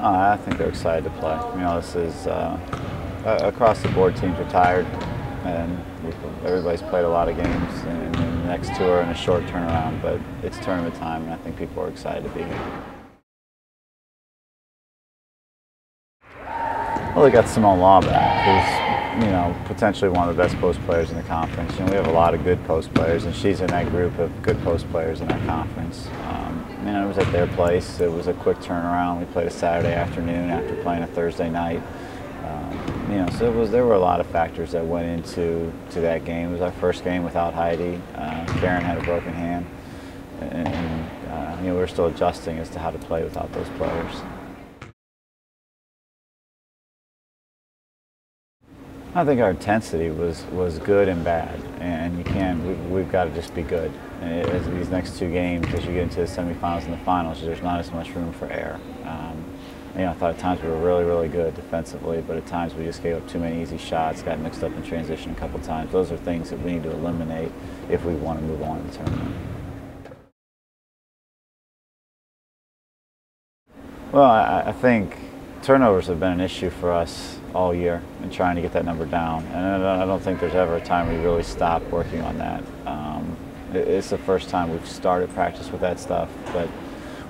I think they're excited to play. You know, this is across the board. Teams are tired, and everybody's played a lot of games. And the next two are in a short turnaround, but it's tournament time, and I think people are excited to be here. Well, they got Simone Law back, who's, you know, potentially one of the best post players in the conference. You know, we have a lot of good post players, and she's in that group of good post players in our conference. You know, it was at their place. It was a quick turnaround. We played a Saturday afternoon after playing a Thursday night. You know, so there were a lot of factors that went into that game. It was our first game without Heidi. Karen had a broken hand, and you know, we were still adjusting as to how to play without those players. I think our intensity was good and bad, and we've got to just be good. As these next two games, as you get into the semifinals and the finals, there's not as much room for error. You know, I thought at times we were really, really good defensively, but at times we just gave up too many easy shots, got mixed up in transition a couple times. Those are things that we need to eliminate if we want to move on in the tournament. Well, I think turnovers have been an issue for us all year in trying to get that number down, and I don't think there's ever a time we really stop working on that. It's the first time we've started practice with that stuff, but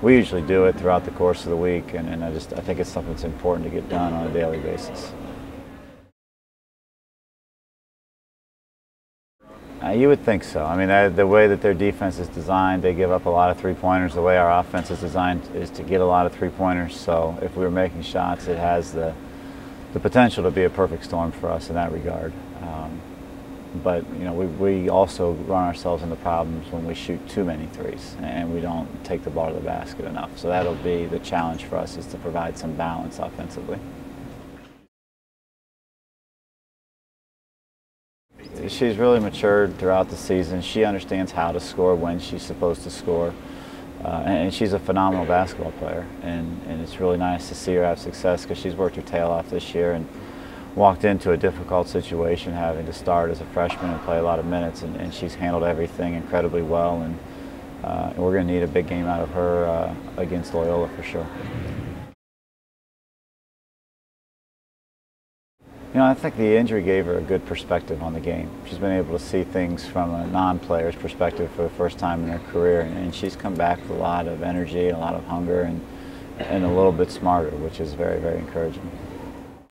we usually do it throughout the course of the week, and I think it's something that's important to get done on a daily basis. You would think so. I mean, the way that their defense is designed, they give up a lot of three-pointers. The way our offense is designed is to get a lot of three-pointers. So if we were making shots, it has the potential to be a perfect storm for us in that regard. But you know, we also run ourselves into problems when we shoot too many threes and we don't take the ball to the basket enough. So that'll be the challenge for us, is to provide some balance offensively. She's really matured throughout the season. She understands how to score when she's supposed to score. And she's a phenomenal basketball player. And it's really nice to see her have success, because she's worked her tail off this year and walked into a difficult situation having to start as a freshman and play a lot of minutes. And she's handled everything incredibly well. And we're going to need a big game out of her against Loyola for sure. You know, I think the injury gave her a good perspective on the game. She's been able to see things from a non-player's perspective for the first time in her career, and she's come back with a lot of energy, a lot of hunger, and a little bit smarter, which is very, very encouraging.